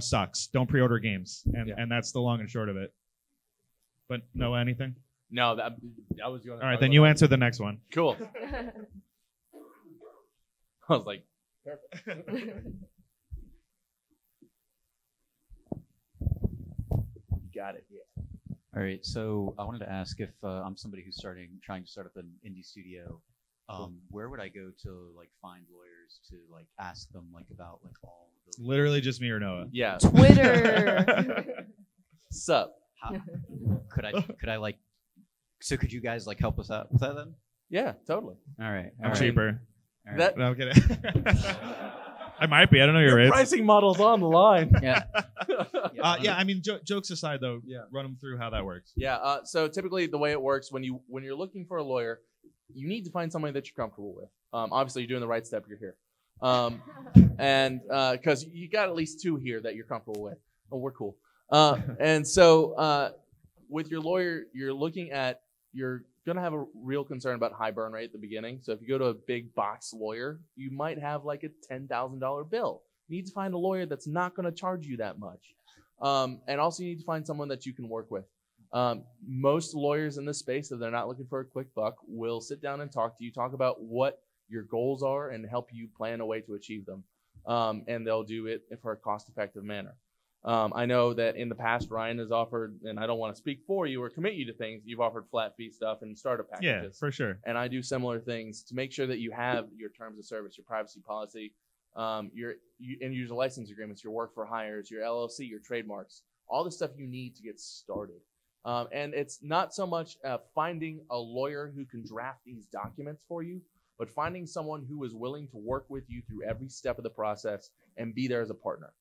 sucks. Don't pre-order games. And that's the long and short of it. But no anything? No, that was the only. All right, then you answer the next one. Cool. I was like, perfect. Got it. Yeah. All right. So I wanted to ask if I'm somebody who's trying to start up an indie studio. Where would I go to find lawyers to ask them about all of the literally just me or Noah? Yeah. Twitter. Sup? Could I so could you guys help us out with that then? Yeah, totally. All right. I'm cheaper. All right. That No, I'm kidding. I might be. I don't know your rates. pricing model's on the line. Yeah. Yeah. I mean, jokes aside, though, run them through how that works. Yeah. So typically, the way it works when you're looking for a lawyer, you need to find somebody that you're comfortable with. Obviously, you're doing the right step. You're here, and because you got at least two here that you're comfortable with. Oh, we're cool. And so with your lawyer, you're going to have a real concern about high burn rate at the beginning. So if you go to a big box lawyer, you might have a $10,000 bill. You need to find a lawyer that's not going to charge you that much. And also you need to find someone that you can work with. Most lawyers in this space, if they're not looking for a quick buck, will sit down and talk to you, talk about what your goals are and help you plan a way to achieve them. And they'll do it for a cost-effective manner. I know that in the past, Ryan has offered, and I don't want to speak for you or commit you to things, you've offered flat fee stuff and startup packages. Yeah, for sure. And I do similar things to make sure that you have your terms of service, your privacy policy, your end user license agreements, your work for hires, your LLC, your trademarks, all the stuff you need to get started. And it's not so much finding a lawyer who can draft these documents for you, but finding someone who is willing to work with you through every step of the process and be there as a partner.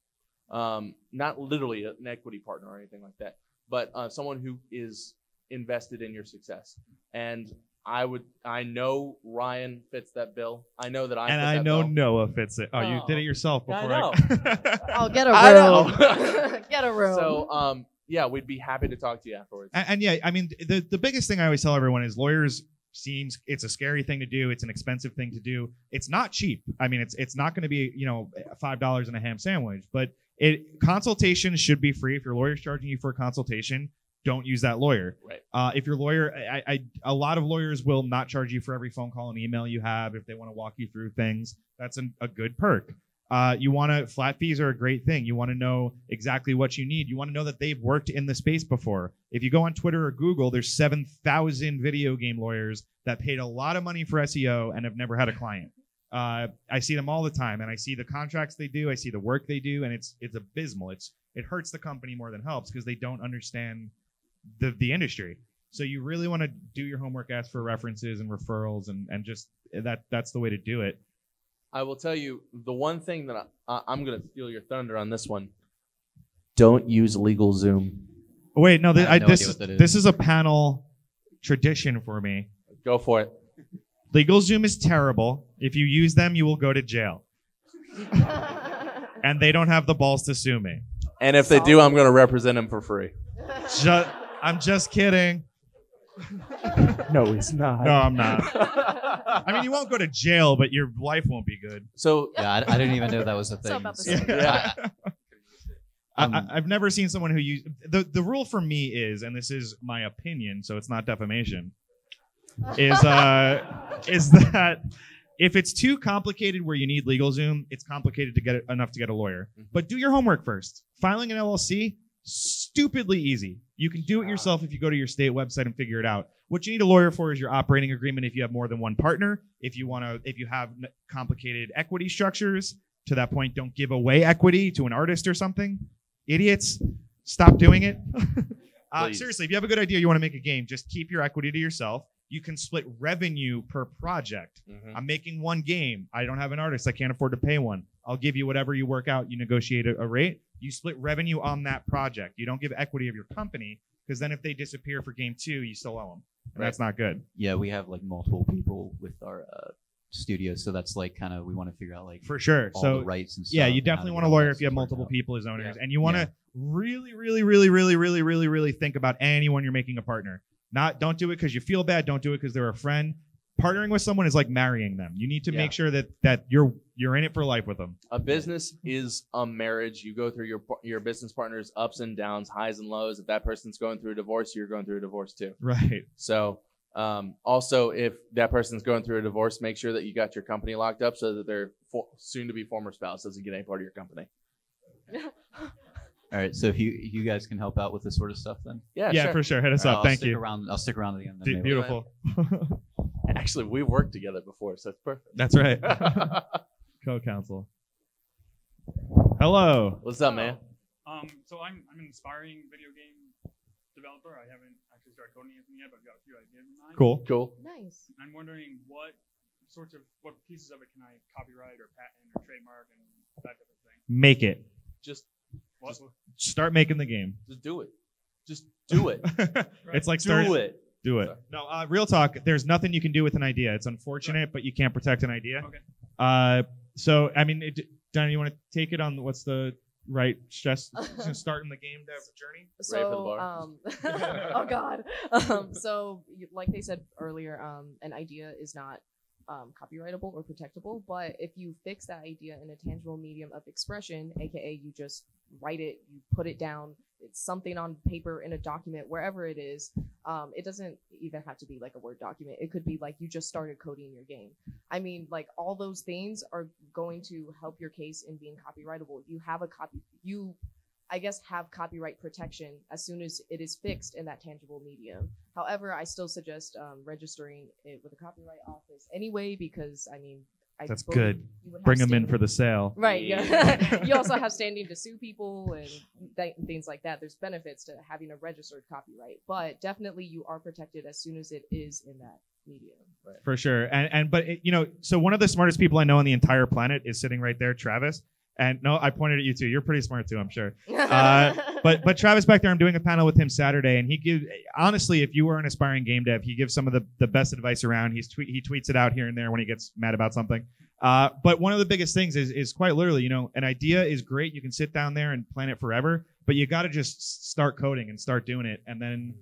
Not literally an equity partner or anything like that, but someone who is invested in your success. And I know Ryan fits that bill. I know that I know Noah fits it. Oh, you did it yourself before. I know. I'll get a room. Get a room. So, yeah, we'd be happy to talk to you afterwards. And yeah, I mean, the biggest thing I always tell everyone is lawyers it's a scary thing to do. It's an expensive thing to do. It's not cheap. I mean, it's not going to be, $5 and a ham sandwich, but consultation should be free. If your lawyer's charging you for a consultation, don't use that lawyer. Right. If your lawyer, a lot of lawyers will not charge you for every phone call and email you have if they want to walk you through things. That's a good perk. Flat fees are a great thing. You want to know exactly what you need. You want to know that they've worked in the space before. If you go on Twitter or Google, there's 7,000 video game lawyers that paid a lot of money for SEO and have never had a client. I see them all the time, and I see the contracts they do. I see the work they do, and it's abysmal. It hurts the company more than helps because they don't understand the industry. So you really want to do your homework, ask for references and referrals, and just that's the way to do it. I will tell you the one thing that I'm going to steal your thunder on this one. Don't use LegalZoom. Wait, no, I have no idea what that is. this is a panel tradition for me. Go for it. LegalZoom is terrible. If you use them, you will go to jail. And they don't have the balls to sue me. And if they do, I'm going to represent them for free. I'm just kidding. No, he's not. No, I'm not. I mean, you won't go to jail, but your life won't be good. So Yeah, I didn't even know that was a thing. about the so- same. Yeah. I've never seen someone who used the rule for me is, and this is my opinion, so it's not defamation, is that if it's too complicated where you need LegalZoom, it's complicated to get enough to get a lawyer. But do your homework first. Filing an LLC, stupidly easy. You can do it yourself if you go to your state website and figure it out. What you need a lawyer for is your operating agreement if you have more than one partner. If you have complicated equity structures, to that point, don't give away equity to an artist or something. Idiots, stop doing it. Seriously, if you have a good idea, you want to make a game, just keep your equity to yourself. You can split revenue per project. I'm making one game. I don't have an artist. I can't afford to pay one. I'll give you whatever you work out. You negotiate a rate. You split revenue on that project. You don't give equity of your company, because then if they disappear for game 2, you still owe them. And that's not good. Yeah, we have like multiple people with our studio, so that's like kind of we want to figure out like For sure. all So the rights and stuff. yeah, you and how definitely to want get a all lawyer that if you have stuff worked multiple out. people as owners, Yeah. and you want to really think about anyone you're making a partner. Don't do it because you feel bad. Don't do it because they're a friend. Partnering with someone is like marrying them. You need to make sure that you're in it for life with them. A business is a marriage. You go through your business partner's ups and downs, highs and lows. If that person's going through a divorce, you're going through a divorce too. Right. So also, if that person's going through a divorce, make sure that you got your company locked up so that their soon-to-be former spouse doesn't get any part of your company. All right, so if you guys can help out with this sort of stuff, then Yeah, Yeah, for sure. Hit us up. Thank you. I'll stick around at the end. Then maybe. Beautiful. Actually, we've worked together before, so it's perfect. That's right. Co-counsel. Hello. What's up, man? So I'm an aspiring video game developer. I haven't actually started coding anything yet, but I've got a few ideas in mind. Cool. Nice. I'm wondering what pieces of it can I copyright or patent or trademark and that type of thing. Make it. Just Start making the game. Just do it. Just do it. It's like do it. Do it. No, real talk. There's nothing you can do with an idea. It's unfortunate, but you can't protect an idea. Okay. So I mean, Donna, you want to take it on? What's the right stress? Starting the game dev journey. So, oh God. Like they said earlier, an idea is not copyrightable or protectable, but if you fix that idea in a tangible medium of expression, aka you just write it, you put it down, it's something on paper, in a document, wherever it is, it doesn't even have to be like a Word document. It could be like you just started coding your game. I mean, like all those things are going to help your case in being copyrightable. You have I guess have copyright protection as soon as it is fixed in that tangible medium. However, I still suggest registering it with a copyright office anyway, because I mean, That's good. Bring them in for the sale. Right. Yeah. You also have standing to sue people and things like that. There's benefits to having a registered copyright, but definitely you are protected as soon as it is in that medium. Right. For sure. But so one of the smartest people I know on the entire planet is sitting right there, Travis. And no, I pointed at you too. You're pretty smart too, I'm sure. But Travis back there, I'm doing a panel with him Saturday, and honestly, if you were an aspiring game dev, he gives some of the best advice around. He tweets it out here and there when he gets mad about something. But one of the biggest things is quite literally, an idea is great. You can sit down there and plan it forever, but you got to just start coding and start doing it, and then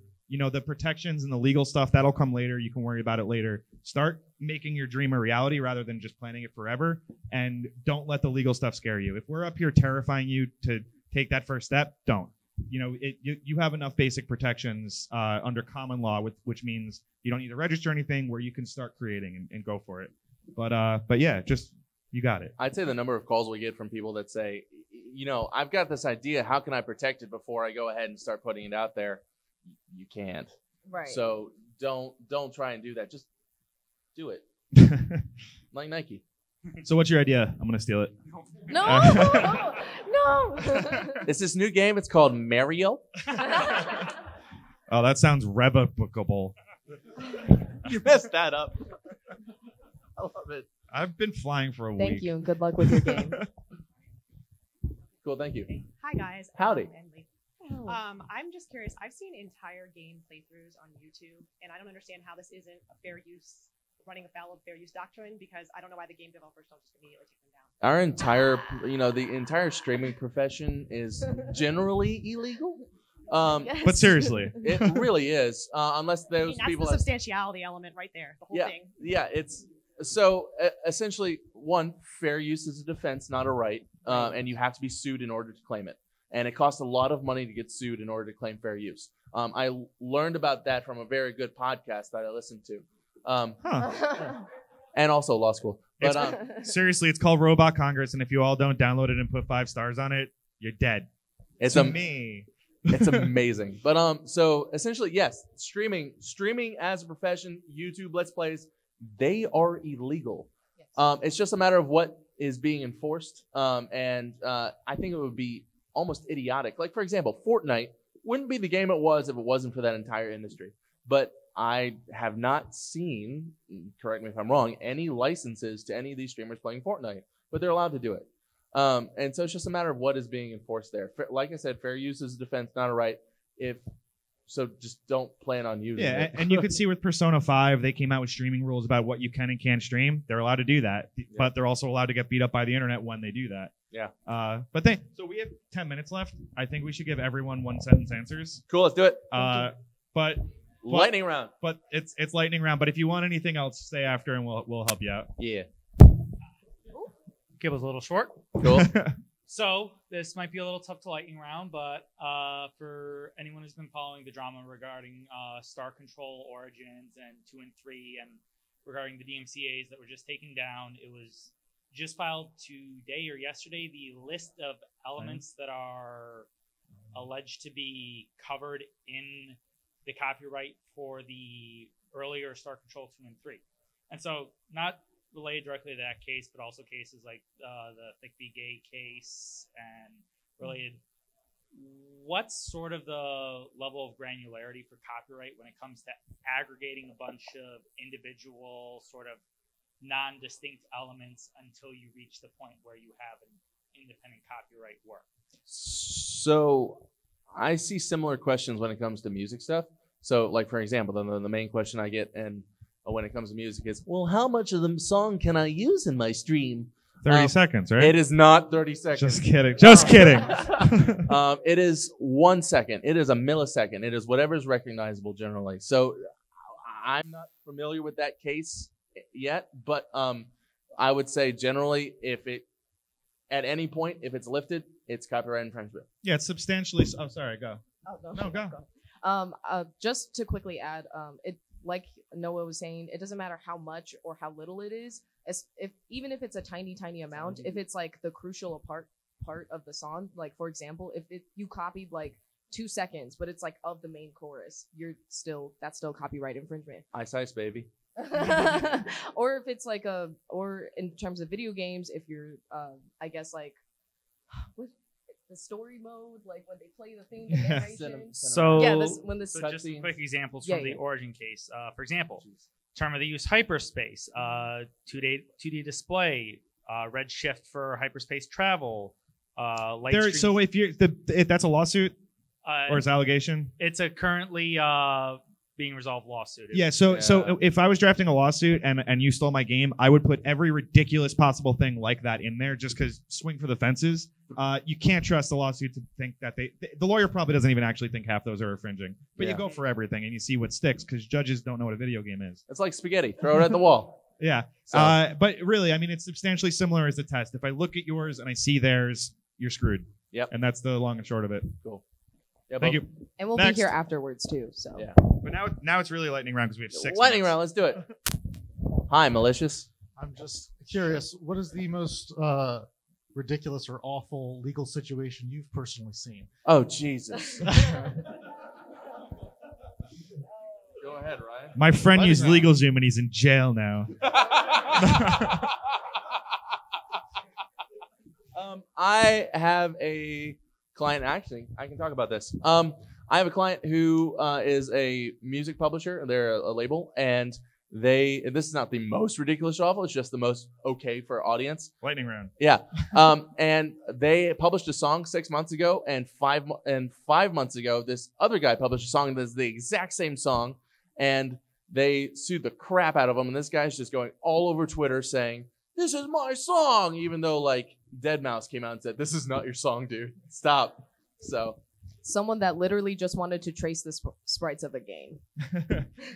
the protections and the legal stuff, that'll come later. You can worry about it later. Start making your dream a reality rather than just planning it forever. And don't let the legal stuff scare you. If we're up here terrifying you to take that first step, don't. You have enough basic protections under common law, which means you don't need to register anything, where you can start creating and go for it. But yeah, just you got it. I'd say the number of calls we get from people that say, I've got this idea. How can I protect it before I go ahead and start putting it out there? You can't. Right. So don't try and do that. Just do it. Like Nike. So what's your idea? I'm gonna steal it. No. No. It's this new game. It's called Mario. Oh, that sounds revocable. You messed that up. I love it. I've been flying for a week. Thank you, and good luck with your game. Cool, thank you. Hi, Hi guys. Howdy. And Lee. I'm just curious. I've seen entire game playthroughs on YouTube, and I don't understand how this isn't a fair use, running afoul of fair use doctrine, because I don't know why the game developers don't just immediately take them down. Our entire, the entire streaming profession is generally illegal. But seriously, it really is. Unless those I mean, that's people. the substantiality element right there. The whole thing. Yeah, it's so essentially one, fair use is a defense, not a right, and you have to be sued in order to claim it. And it costs a lot of money to get sued in order to claim fair use. I learned about that from a very good podcast that I listened to, and also law school. But seriously, it's called Robot Congress, and if you all don't download it and put 5 stars on it, you're dead. It's me. It's amazing. But so essentially, yes, streaming as a profession, YouTube Let's Plays, they are illegal. Yes. It's just a matter of what is being enforced, and I think it would be almost idiotic. Like, for example, Fortnite wouldn't be the game it was if it wasn't for that entire industry. But I have not seen, correct me if I'm wrong, any licenses to any of these streamers playing Fortnite, but they're allowed to do it. And so it's just a matter of what is being enforced there. Like I said, fair use is a defense, not a right. So just don't plan on using it. And you could see with Persona 5, they came out with streaming rules about what you can and can't stream. They're allowed to do that, but they're also allowed to get beat up by the internet when they do that. Yeah. So we have 10 minutes left. I think we should give everyone 1-sentence answers. Cool, let's do it. But lightning round. But it's lightning round. But if you want anything else, stay after and we'll help you out. Yeah. Okay, it was a little short. Cool. So this might be a little tough to lightning round, but for anyone who's been following the drama regarding Star Control Origins and 2 and 3, and regarding the DMCAs that were just taken down, it was just filed today or yesterday the list of elements that are alleged to be covered in the copyright for the earlier Star Control 2 and 3. And so not related directly to that case, but also cases like the Thick v. Gay case and related. What's sort of the level of granularity for copyright when it comes to aggregating a bunch of individual sort of non-distinct elements until you reach the point where you have an independent copyright work? So I see similar questions when it comes to music stuff. So like, for example, the main question I get and when it comes to music is, well, how much of the song can I use in my stream? 30 seconds, right? It is not 30 seconds. Just kidding. Just kidding. It is 1 second. It is a millisecond. It is whatever is recognizable generally. So I'm not familiar with that case yet, but I would say generally, at any point, if it's lifted, it's copyright infringement. Yeah, it's substantially. Oh, sorry. Go. Oh, no, go. Just to quickly add, like Noah was saying, it doesn't matter how much or how little it is. Even if it's a tiny amount, if it's like the crucial part of the song, like for example, if you copied like 2 seconds, but it's like of the main chorus, that's still copyright infringement. Ice Ice Baby. Or if it's like or in terms of video games, if you're, I guess like, the story mode, like when they play the thing, the narration. So just quick examples from the Origin case. For example, term of the use hyperspace, 2D display, redshift for hyperspace travel, light So if that's a lawsuit or it's allegation, it's a currently being resolved lawsuit. Yeah. So if I was drafting a lawsuit and you stole my game, I would put every ridiculous possible thing like that in there, just because swing for the fences. You can't trust the lawsuit to think that the lawyer probably doesn't even actually think half those are infringing. But you go for everything and you see what sticks, because judges don't know what a video game is. It's like spaghetti. Throw it at the wall. Yeah. So. But really, I mean, it's substantially similar as a test. If I look at yours and I see theirs, you're screwed. Yep. And that's the long and short of it. Cool. Yeah, Thank you. And we'll Next. be here afterwards too. So. Yeah. But now it's really lightning round because we have 6 lightning minutes. round. Let's do it. Hi, malicious. I'm just curious. What is the most ridiculous or awful legal situation you've personally seen? Oh, Jesus. Go ahead, Ryan. My friend used LegalZoom and he's in jail now. I have a client. Actually, I can talk about this. I have a client who is a music publisher. They're a label, and this is not the most ridiculous or awful. It's just the most okay for our audience. Lightning round. Yeah. And they published a song 6 months ago, and 5 months ago, this other guy published a song that's the exact same song, and they sued the crap out of him. And this guy's just going all over Twitter saying, "This is my song," even though like Deadmau5 came out and said, "This is not your song, dude. Stop." So. Someone that literally just wanted to trace the sprites of a game.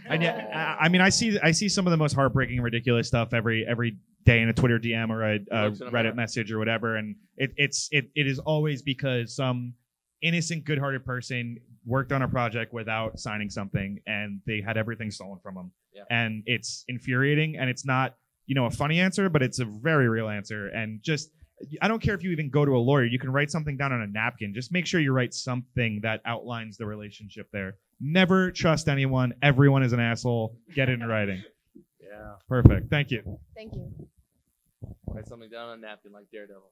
And yeah, I mean, I see some of the most heartbreaking, ridiculous stuff every day in a Twitter DM or a Reddit message or whatever, and it is always because some innocent, good-hearted person worked on a project without signing something, and they had everything stolen from them. Yeah. And it's infuriating, and it's not a funny answer, but it's a very real answer, and just. I don't care if you even go to a lawyer. You can write something down on a napkin. Just make sure you write something that outlines the relationship there. Never trust anyone. Everyone is an asshole. Get it in writing. Yeah. Perfect. Thank you. Thank you. Write something down on a napkin like Daredevil.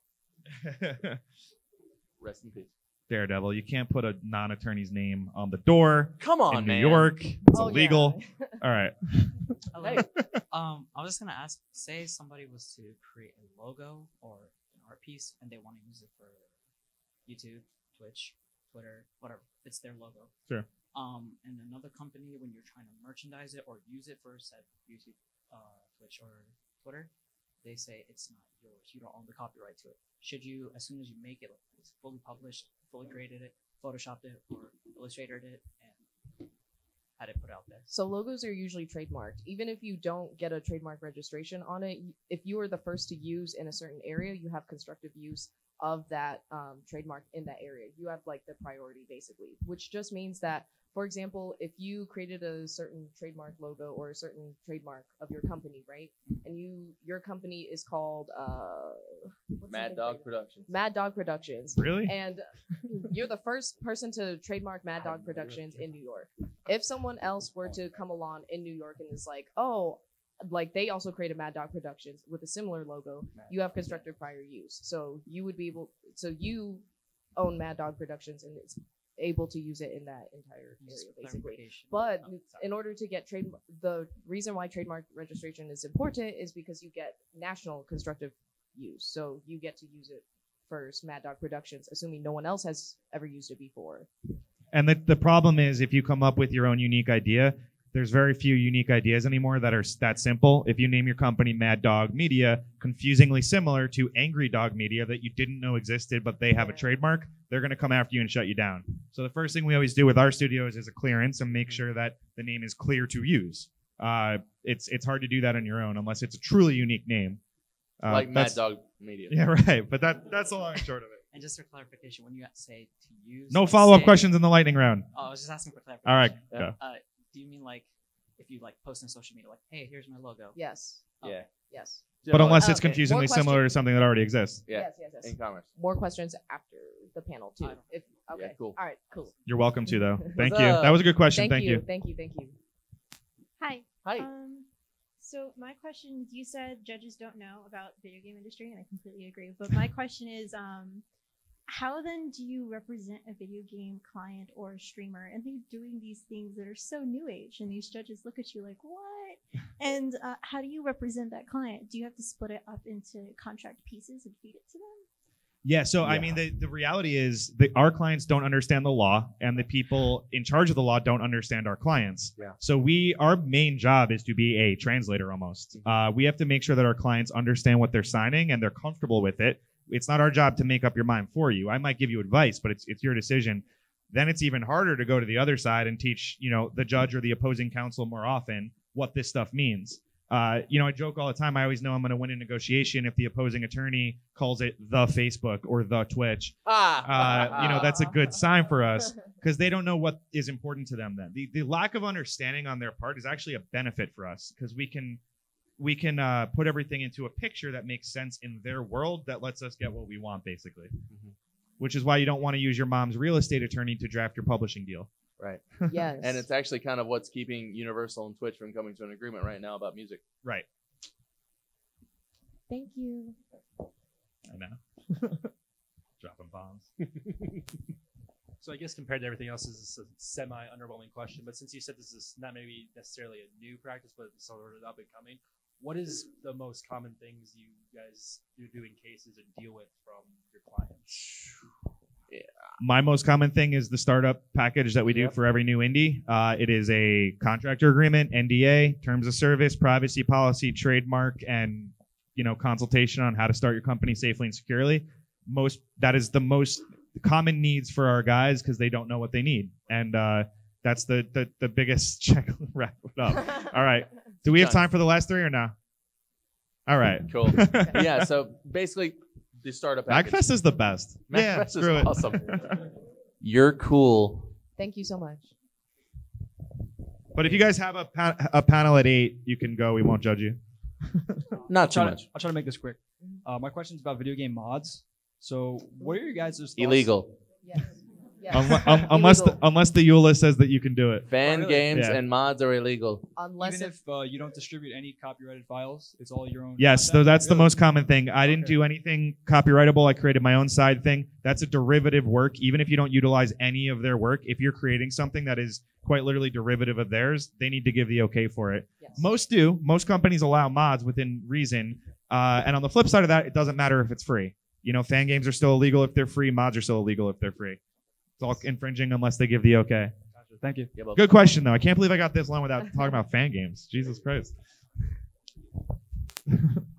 Rest in peace. Daredevil. You can't put a non-attorney's name on the door. Come on, in man. New York. It's illegal. Yeah. All right. I was just gonna ask. Say somebody was to create a logo or an art piece, and they want to use it for YouTube, Twitch, Twitter, whatever. It's their logo. Sure. And another company, when you're trying to merchandise it or use it for said YouTube, Twitch, or Twitter, they say it's not yours. You don't own the copyright to it. Should you, as soon as you make it, like it's fully published, fully created it, photoshopped it, or illustrated it, and had it put out there? So logos are usually trademarked. Even if you don't get a trademark registration on it, if you are the first to use in a certain area, you have constructive use of that trademark in that area. You have like the priority basically, which just means that, for example, if you created a certain trademark logo or a certain trademark of your company, right? And your company is called Mad Dog Productions. Mad Dog Productions. Really? And you're the first person to trademark Mad Dog Productions in New York. If someone else were to come along in New York and is like, oh, like they also created Mad Dog Productions with a similar logo, you have constructive prior use. So you would be able, so you own Mad Dog Productions and it's able to use it in that entire area basically. But in order to get the reason why trademark registration is important is because you get national constructive use. So you get to use it first, Mad Dog Productions, assuming no one else has ever used it before. And the problem is if you come up with your own unique idea, there's very few unique ideas anymore that are that simple. If you name your company Mad Dog Media, confusingly similar to Angry Dog Media that you didn't know existed, but they have a trademark, they're going to come after you and shut you down. So the first thing we always do with our studios is a clearance and make sure that the name is clear to use. It's hard to do that on your own unless it's a truly unique name. Like Mad Dog Media. Yeah, right. But that's the long and short of it. And just for clarification, when you say to use... No follow-up questions in the lightning round. Oh, I was just asking for clarification. All right, go. Do you mean like if you like post on social media, like, hey, here's my logo? Yes. Yeah. Yes. But unless it's Okay. confusingly More similar to questions? something that already exists. Yeah. Yes. In commerce. More questions after the panel too. Okay. Yeah, cool. All right. Cool. You're welcome to, though. Thank What's you. up? That was a good question. Thank Thank you. Thank you. Hi. Hi. So my question, you said judges don't know about video game industry, and I completely agree. But my question is, how then do you represent a video game client or streamer, and they're doing these things that are so new age, and these judges look at you like, what? And how do you represent that client? Do you have to split it up into contract pieces and feed it to them? Yeah, so I mean, the reality is that our clients don't understand the law, and the people in charge of the law don't understand our clients. Yeah. So our main job is to be a translator almost. We have to make sure that our clients understand what they're signing and they're comfortable with it. It's not our job to make up your mind for you. I might give you advice, but it's your decision. Then it's even harder to go to the other side and teach, the judge or the opposing counsel more often what this stuff means. I joke all the time. I always know I'm going to win a negotiation if the opposing attorney calls it the Facebook or the Twitch. That's a good sign for us because they don't know what is important to them then. The lack of understanding on their part is actually a benefit for us because we can put everything into a picture that makes sense in their world that lets us get what we want, basically. Which is why you don't want to use your mom's real estate attorney to draft your publishing deal. Right. Yes. And it's actually kind of what's keeping Universal and Twitch from coming to an agreement right now about music. Right. Thank you. I know. Dropping bombs. So I guess compared to everything else, this is a semi-underwhelming question. But since you said this is not maybe necessarily a new practice, but sort of up and coming, what is the most common things you guys do in cases and deal with from your clients? My most common thing is the startup package that we do for every new indie. It is a contractor agreement, NDA, terms of service, privacy policy, trademark, and consultation on how to start your company safely and securely. That is the most common needs for our guys because they don't know what they need, and that's the biggest check. Wrap it up. All right. Do we have time for the last three or no? All right. Cool. Yeah. So basically, the startup package. MAGFest is the best. MAGFest screw is it. awesome. You're cool. Thank you so much. But if you guys have a panel at 8, you can go. We won't judge you. Not too much. I'll try to make this quick. My question is about video game mods. So, what are your guys' thoughts? Illegal. Unless the EULA says that you can do it. Fan games and mods are illegal. Unless even if you don't distribute any copyrighted files, it's all your own. Yes, so that's the most common thing. I didn't do anything copyrightable. I created my own side thing. That's a derivative work. Even if you don't utilize any of their work, if you're creating something that is quite literally derivative of theirs, they need to give the okay for it. Yes. Most do. Most companies allow mods within reason. And on the flip side of that, it doesn't matter if it's free. Fan games are still illegal if they're free. Mods are still illegal if they're free. It's all infringing unless they give the okay. Gotcha. Thank you. Good question, though. I can't believe I got this long without talking about fan games. Jesus Christ.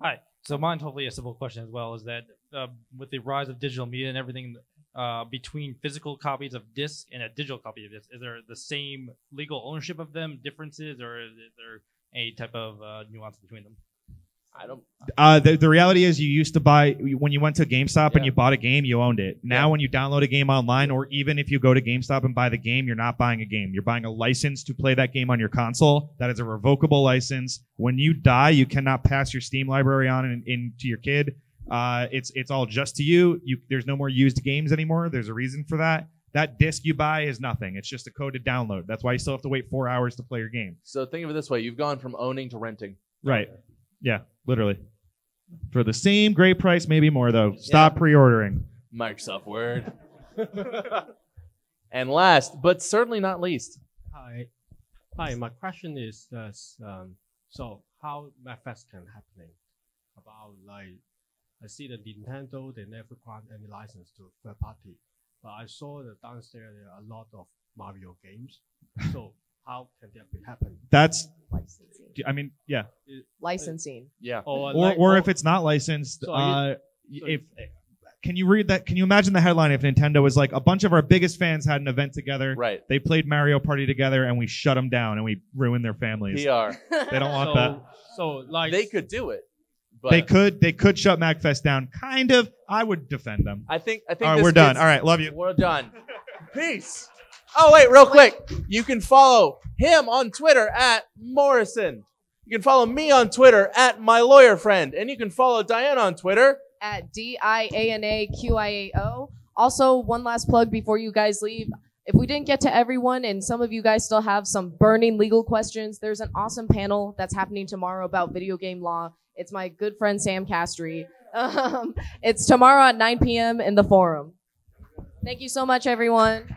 Hi. So mine, hopefully a simple question as well, is that with the rise of digital media and everything between physical copies of disc and a digital copy of disc, is there the same legal ownership of them, differences, or is there any type of nuance between them? I don't. The reality is you used to buy, when you went to GameStop and you bought a game, you owned it. Now when you download a game online, or even if you go to GameStop and buy the game, you're not buying a game. You're buying a license to play that game on your console. That is a revocable license. When you die, you cannot pass your Steam library on into your kid. It's all just to you. There's no more used games anymore. There's a reason for that. That disc you buy is nothing. It's just a coded download. That's why you still have to wait 4 hours to play your game. So think of it this way. You've gone from owning to renting. Right. Yeah, literally. For the same great price, maybe more, though. Stop pre-ordering. Microsoft Word. And last, but certainly not least. Hi. My question is, so how MAGFest can happening? About I see the Nintendo, they never grant any license to third party. But I saw that downstairs there are a lot of Mario games. So how can that be happen? That's, I mean, yeah. Licensing. Yeah. Or if it's not licensed, can you read that? Can you imagine the headline if Nintendo was like, a bunch of our biggest fans had an event together. Right. They played Mario Party together and we shut them down and we ruined their families. PR. They don't want that. So they could do it. But They could shut MAGFest down. Kind of. I would defend them. I think. All right, we're done. All right, love you. We're done. Peace. Oh, wait, real quick. You can follow him on Twitter at Morrison. You can follow me on Twitter at My Lawyer Friend. And you can follow Diana on Twitter at DIANAQIAO. Also, one last plug before you guys leave. If we didn't get to everyone and some of you guys still have some burning legal questions, there's an awesome panel that's happening tomorrow about video game law. It's my good friend Sam Castry. It's tomorrow at 9 p.m. in the forum. Thank you so much, everyone.